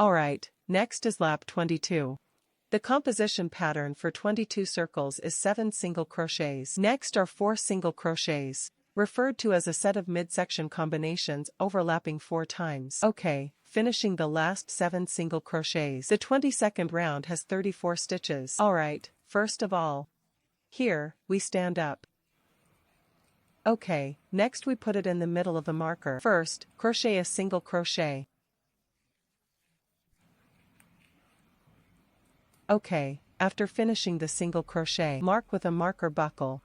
Alright, next is lap 22. The composition pattern for 22 circles is 7 single crochets. Next are 4 single crochets, referred to as a set of midsection combinations overlapping 4 times. Okay, finishing the last 7 single crochets. The 22nd round has 34 stitches. Alright, first of all, here, we stand up. Okay, next we put it in the middle of the marker. First, crochet a single crochet. Okay, after finishing the single crochet, mark with a marker buckle.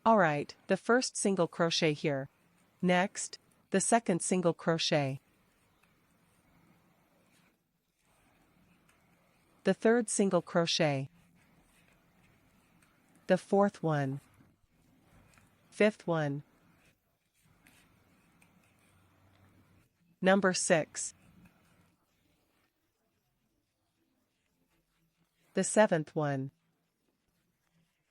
Alright, the first single crochet here. Next, the second single crochet. The third single crochet. The fourth one. Fifth one. Number 6. The seventh one.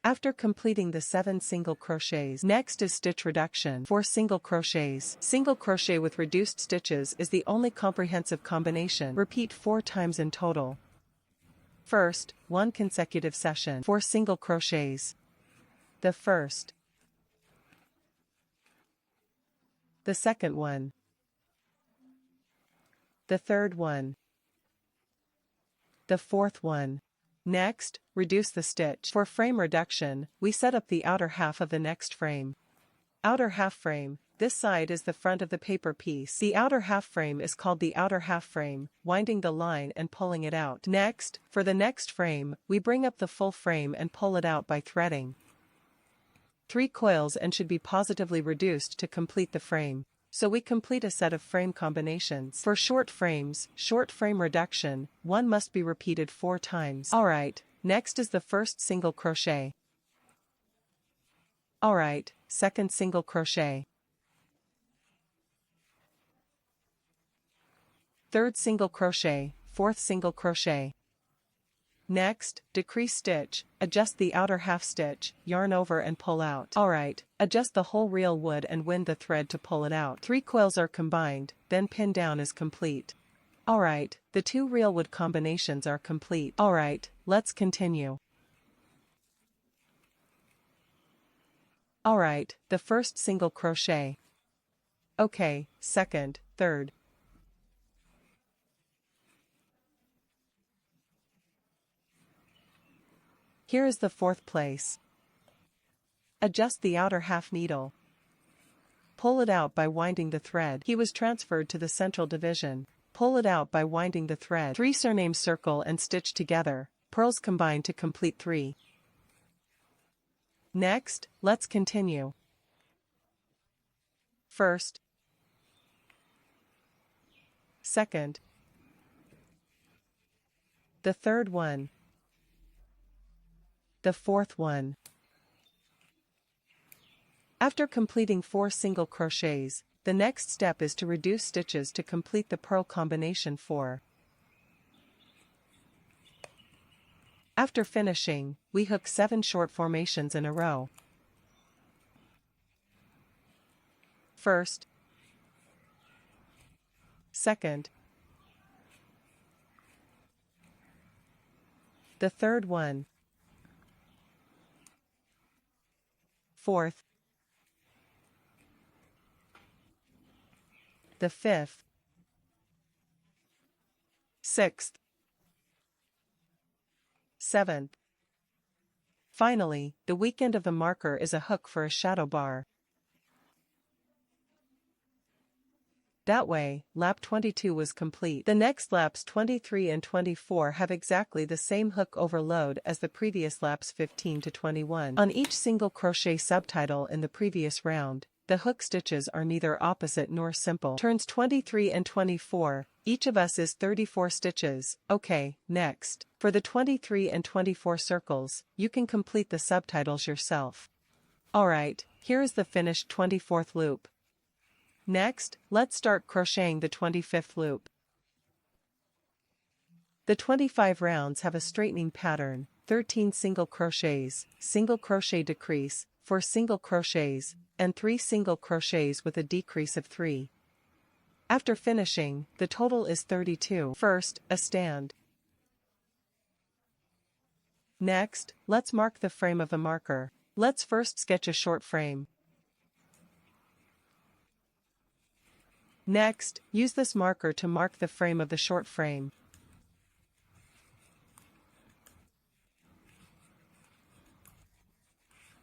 After completing the 7 single crochets, next is stitch reduction. 4 single crochets. Single crochet with reduced stitches is the only comprehensive combination. Repeat 4 times in total. First, 1 consecutive session. 4 single crochets. The first. The second one. The third one. The fourth one. Next, reduce the stitch. For frame reduction, we set up the outer half of the next frame. Outer half frame. This side is the front of the paper piece. The outer half frame is called the outer half frame, winding the line and pulling it out. Next, for the next frame, we bring up the full frame and pull it out by threading 3 coils and should be positively reduced to complete the frame. So we complete a set of frame combinations. For short frames, short frame reduction, 1 must be repeated 4 times. Alright, next is the first single crochet. Alright, second single crochet. Third single crochet, fourth single crochet. Next, decrease stitch, adjust the outer half stitch, yarn over and pull out. Alright, adjust the whole reel wood and wind the thread to pull it out. 3 coils are combined, then pin down is complete. Alright, the 2 reel wood combinations are complete. Alright, let's continue. Alright, the first single crochet. Okay, second, third. Here is the 4th place. Adjust the outer half needle. Pull it out by winding the thread. He was transferred to the central division. Pull it out by winding the thread. 3 surname circle and stitch together. Purls combine to complete 3. Next, let's continue. First. Second. The third one. The fourth one. After completing 4 single crochets, the next step is to reduce stitches to complete the purl combination 4. After finishing, we hook 7 short formations in a row. First. Second. The third one. Fourth. The fifth. Sixth. Seventh. Finally, the weak end of the marker is a hook for a shadow bar. That way, lap 22 was complete. The next laps 23 and 24 have exactly the same hook overload as the previous laps 15 to 21. On each single crochet subtitle in the previous round, the hook stitches are neither opposite nor simple. Turns 23 and 24, each of us is 34 stitches. Okay, next. For the 23 and 24 circles, you can complete the subtitles yourself. Alright, here is the finished 24th loop. Next, let's start crocheting the 25th loop. The 25 rounds have a straightening pattern, 13 single crochets, single crochet decrease, 4 single crochets, and 3 single crochets with a decrease of 3. After finishing, the total is 32. First, a stand. Next, let's mark the frame of a marker. Let's first sketch a short frame. Next, use this marker to mark the frame of the short frame.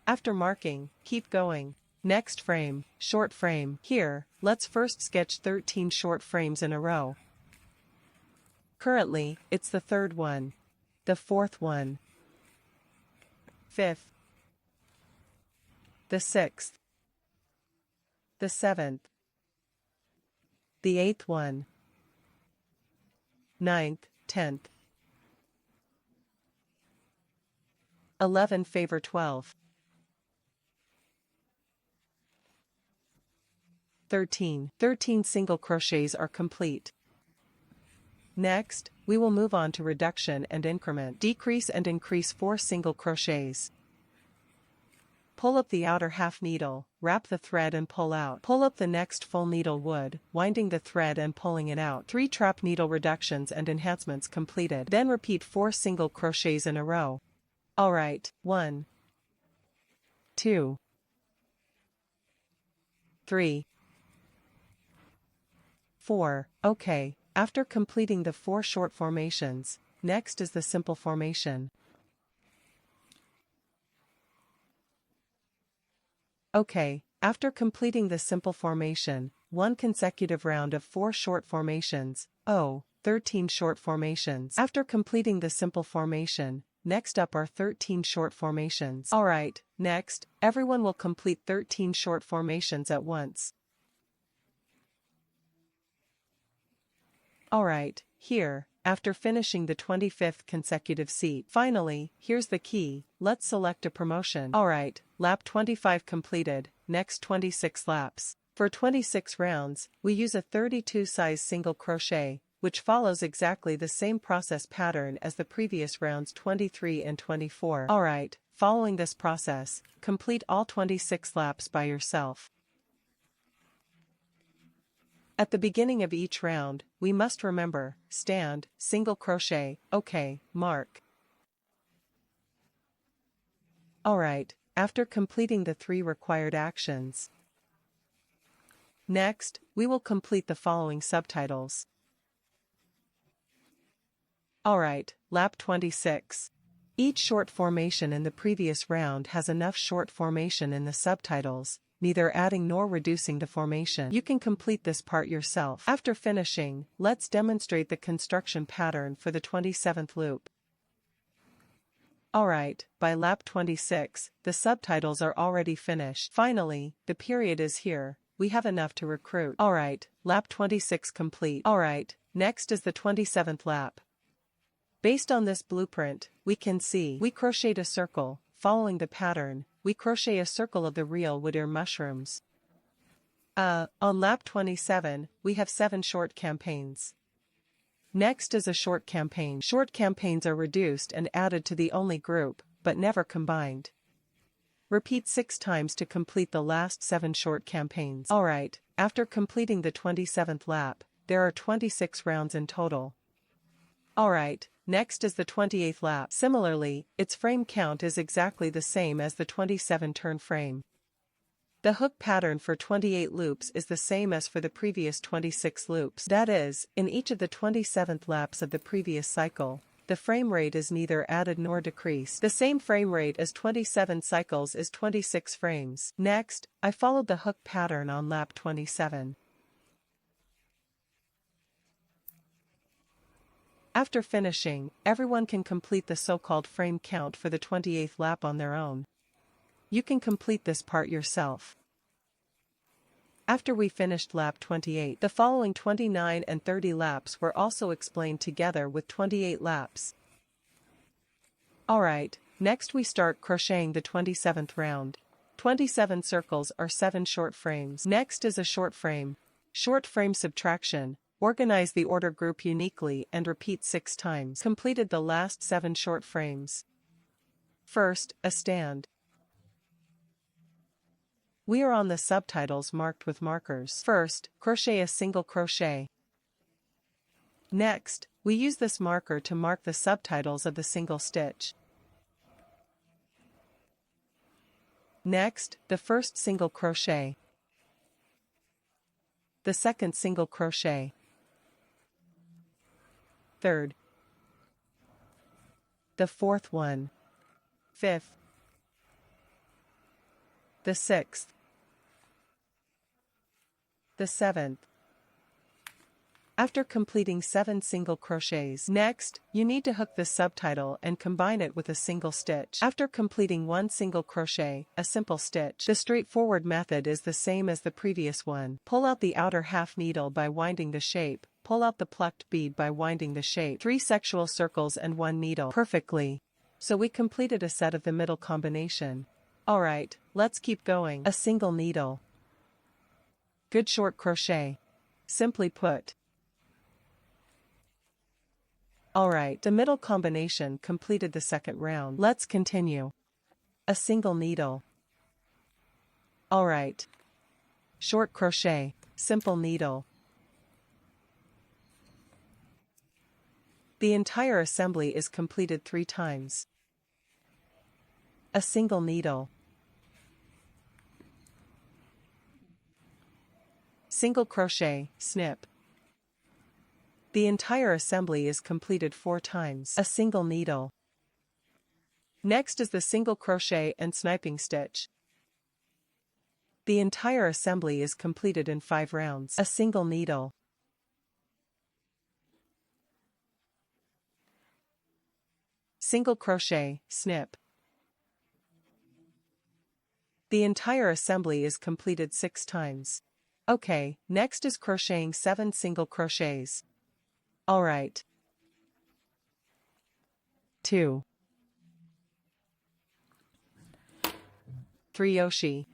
After marking, keep going. Next frame, short frame. Here, let's first sketch 13 short frames in a row. Currently, it's the third one, the fourth one, fifth, the sixth, the seventh, the eighth one, ninth, 10th, 11 favor 12. 13 single crochets are complete. Next, we will move on to reduction and increment. Decrease and increase 4 single crochets. Pull up the outer half needle, wrap the thread and pull out. Pull up the next full needle wood, winding the thread and pulling it out. 3 trap needle reductions and enhancements completed. Then repeat 4 single crochets in a row. Alright, 1, 2, 3, 4. Okay, after completing the 4 short formations, next is the simple formation. Okay, after completing the simple formation, one consecutive round of 4 short formations, 13 short formations. After completing the simple formation, next up are 13 short formations. Alright, next, everyone will complete 13 short formations at once. Alright, here, after finishing the 25th consecutive seat. Finally, here's the key, let's select a promotion. Alright, lap 25 completed, next 26 laps. For 26 rounds, we use a 32 size single crochet, which follows exactly the same process pattern as the previous rounds 23 and 24. Alright, following this process, complete all 26 laps by yourself. At the beginning of each round, we must remember, stand, single crochet, okay, mark. Alright, after completing the 3 required actions. Next, we will complete the following subtitles. Alright, lap 26. Each short formation in the previous round has enough short formation in the subtitles, neither adding nor reducing the formation. You can complete this part yourself. After finishing, let's demonstrate the construction pattern for the 27th loop. Alright, by lap 26, the subtitles are already finished. Finally, the period is here, we have enough to recruit. Alright, lap 26 complete. Alright, next is the 27th lap. Based on this blueprint, we can see we crocheted a circle, following the pattern. We crochet a circle of the real wood ear mushrooms. On lap 27, we have 7 short campaigns. Next is a short campaign. Short campaigns are reduced and added to the only group, but never combined. Repeat 6 times to complete the last 7 short campaigns. Alright, after completing the 27th lap, there are 26 rounds in total. Alright, next is the 28th lap. Similarly, its frame count is exactly the same as the 27 turn frame. The hook pattern for 28 loops is the same as for the previous 26 loops. That is, in each of the 27th laps of the previous cycle, the frame rate is neither added nor decreased. The same frame rate as 27 cycles is 26 frames. Next, I followed the hook pattern on lap 27. After finishing, everyone can complete the so-called frame count for the 28th lap on their own. You can complete this part yourself. After we finished lap 28, the following 29 and 30 laps were also explained together with 28 laps. Alright, next we start crocheting the 27th round. 27 circles are 7 short frames. Next is a short frame. Short frame subtraction. Organize the order group uniquely and repeat 6 times. Completed the last 7 short frames. First, a stand. We are on the subtitles marked with markers. First, crochet a single crochet. Next, we use this marker to mark the subtitles of the single stitch. Next, the first single crochet. The second single crochet. Third. The fourth one. Fifth. The sixth. The seventh. After completing 7 single crochets. Next, you need to hook the subtitle and combine it with a single stitch. After completing 1 single crochet, a simple stitch. The straightforward method is the same as the previous one. Pull out the outer half needle by winding the shape. Pull out the plucked bead by winding the shape. 3 sexual circles and 1 needle. Perfectly. So we completed a set of the middle combination. Alright, let's keep going. A single needle. Good short crochet. Simply put. Alright, the middle combination completed the second round. Let's continue. A single needle. Alright. Short crochet. Simple needle. The entire assembly is completed 3 times. A single needle. Single crochet, snip. The entire assembly is completed 4 times. A single needle. Next is the single crochet and sniping stitch. The entire assembly is completed in 5 rounds. A single needle. Single crochet, snip. The entire assembly is completed 6 times. Okay, next is crocheting 7 single crochets. Alright. 2. 3 Yoshi.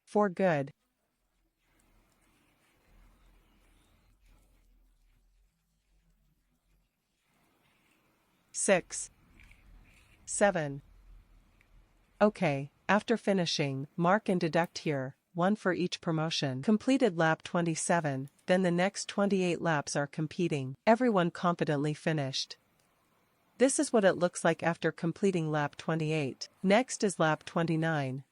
4 good. 6. 7. Okay, after finishing, mark and deduct here, 1 for each promotion. Completed lap 27, then the next 28 laps are competing. Everyone competently finished. This is what it looks like after completing lap 28. Next is lap 29.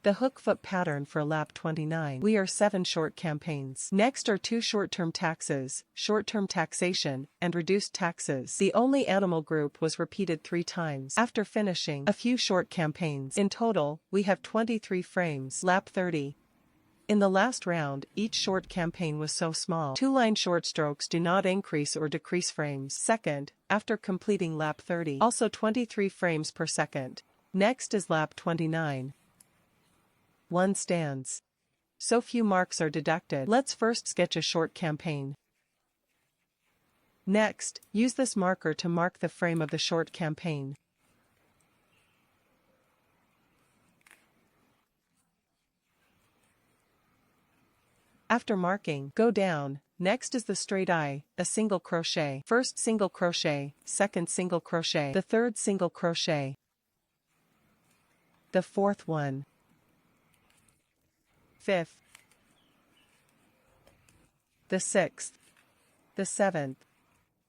The hook foot pattern for lap 29. We are 7 short campaigns. Next are 2 short-term taxes, short-term taxation, and reduced taxes. The only animal group was repeated 3 times. After finishing a few short campaigns. In total, we have 23 frames. Lap 30. In the last round, each short campaign was so small. 2-line short strokes do not increase or decrease frames. Second, after completing lap 30. Also 23 frames per second. Next is lap 29. 1 stands. So few marks are deducted. Let's first sketch a short campaign. Next, use this marker to mark the frame of the short campaign. After marking, go down. Next is the straight eye, a single crochet. First single crochet, second single crochet, the third single crochet, the fourth one, fifth, the sixth, the seventh.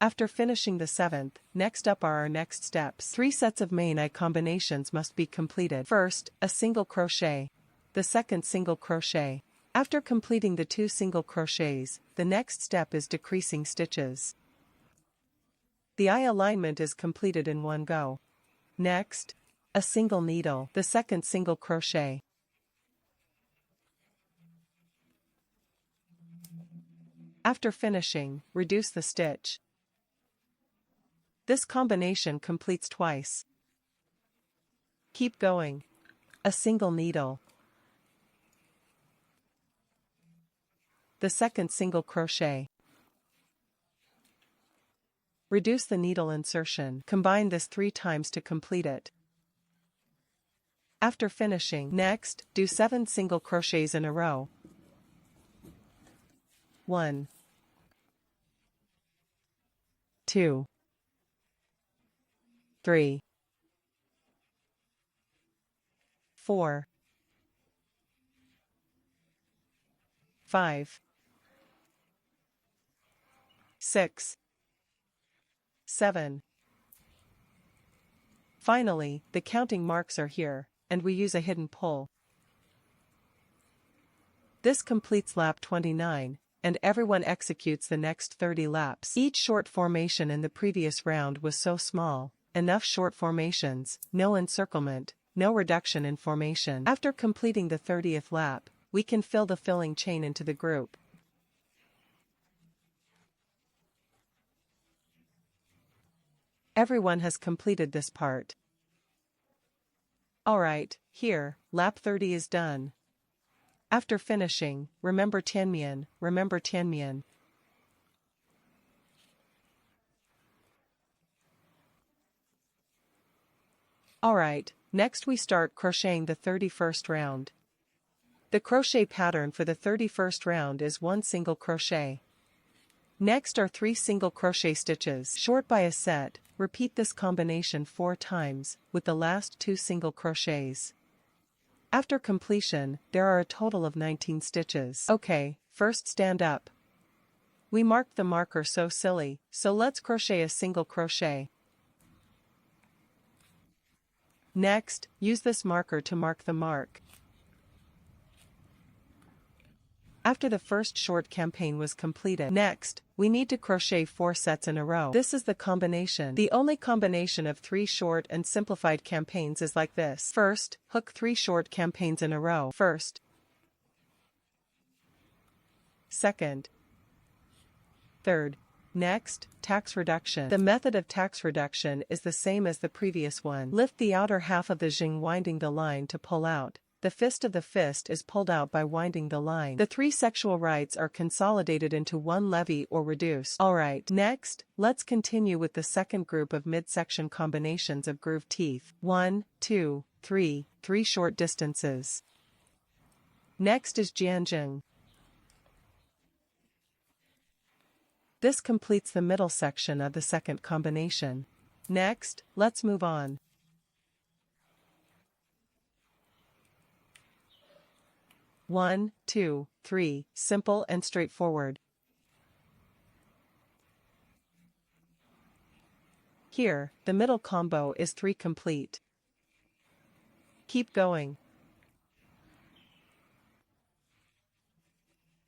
After finishing the 7th, next up are our next steps. 3 sets of main eye combinations must be completed. First, a single crochet. The second single crochet. After completing the 2 single crochets, the next step is decreasing stitches. The eye alignment is completed in one go. Next, a single needle. The second single crochet. After finishing, reduce the stitch. This combination completes twice. Keep going. A single needle. The second single crochet. Reduce the needle insertion. Combine this 3 times to complete it. After finishing, next, do 7 single crochets in a row. 1, 2, 3, 4, 5, 6, 7. Finally, the counting marks are here, and we use a hidden pull. This completes lap 29, and everyone executes the next 30 laps. Each short formation in the previous round was so small, enough short formations, no encirclement, no reduction in formation. After completing the 30th lap, we can fill the filling chain into the group. Everyone has completed this part. Alright, here, lap 30 is done. After finishing, remember Tianmian, remember Tianmian. Alright, next we start crocheting the 31st round. The crochet pattern for the 31st round is 1 single crochet. Next are 3 single crochet stitches, short by a set. Repeat this combination 4 times, with the last 2 single crochets. After completion, there are a total of 19 stitches. Okay, first stand up. We marked the marker so silly, so let's crochet a single crochet. Next, use this marker to mark the mark. After the first short campaign was completed, next, we need to crochet 4 sets in a row. This is the combination. The only combination of 3 short and simplified campaigns is like this. First, hook 3 short campaigns in a row. First, second, third. Next, tax reduction. The method of tax reduction is the same as the previous one. Lift the outer half of the jing, winding the line to pull out. The fist of the fist is pulled out by winding the line. The 3 sexual rites are consolidated into 1 levy or reduced. Alright, next, let's continue with the second group of midsection combinations of groove teeth. 1, 2, 3, 3 short distances. Next is Jianjing. This completes the middle section of the second combination. Next, let's move on. 1, 2, 3, simple and straightforward. Here, the middle combo is 3 complete. Keep going.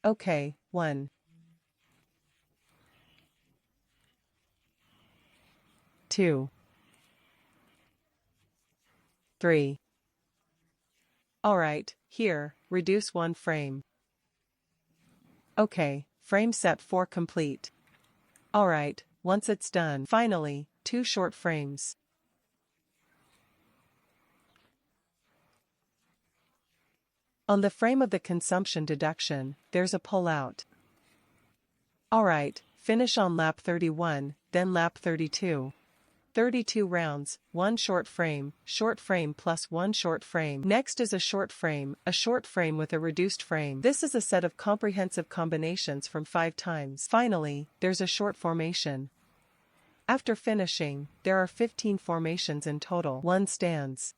Okay, 1, 2, 3. Alright, here, reduce 1 frame. Okay, frame set 4 complete. Alright, once it's done, finally, 2 short frames. On the frame of the consumption deduction, there's a pull-out. Alright, finish on lap 31, then lap 32. 32 rounds, 1 short frame plus 1 short frame. Next is a short frame with a reduced frame. This is a set of comprehensive combinations from 5 times. Finally, there's a short formation. After finishing, there are 15 formations in total. 1 stands.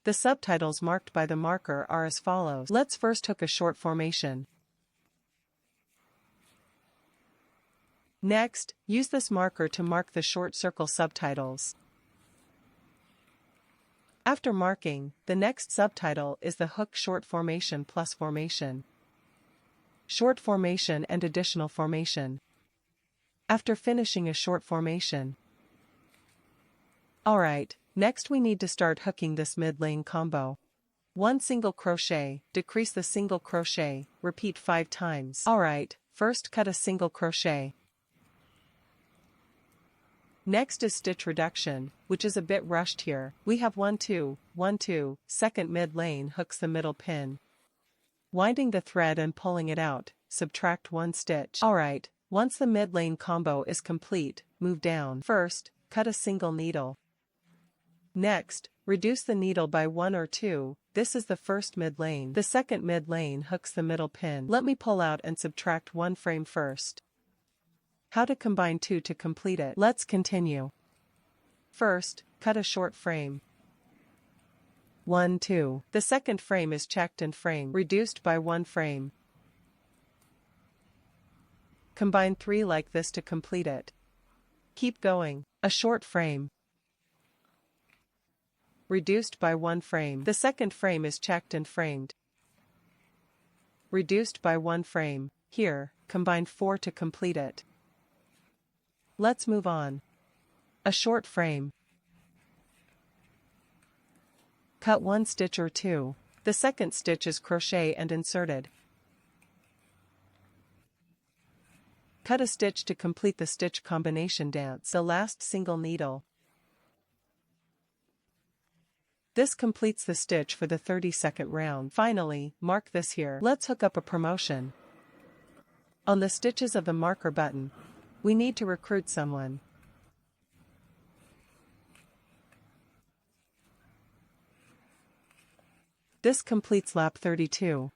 The subtitles marked by the marker are as follows. Let's first hook a short formation. Next, use this marker to mark the short circle subtitles. After marking, the next subtitle is the hook short formation plus formation. Short formation and additional formation. After finishing a short formation. Alright, next we need to start hooking this mid-lane combo. 1 single crochet, decrease the single crochet, repeat 5 times. Alright, first cut a single crochet. Next is stitch reduction, which is a bit rushed here. We have 1 2, 1 2, second mid-lane hooks the middle pin. Winding the thread and pulling it out, subtract 1 stitch. Alright, once the mid-lane combo is complete, move down. First, cut a single needle. Next, reduce the needle by 1 or 2, this is the first mid-lane. The second mid-lane hooks the middle pin. Let me pull out and subtract 1 frame first. How to combine 2 to complete it. Let's continue. First, cut a short frame. 1, 2. The second frame is checked and framed, reduced by 1 frame. Combine 3 like this to complete it. Keep going. A short frame. Reduced by 1 frame. The second frame is checked and framed. Reduced by 1 frame. Here, combine 4 to complete it. Let's move on. A short frame. Cut 1 stitch or 2. The second stitch is crochet and inserted. Cut a stitch to complete the stitch combination dance, the last single needle. This completes the stitch for the 32nd round. Finally, mark this here. Let's hook up a promotion. On the stitches of the marker button, we need to recruit someone. This completes lap 32.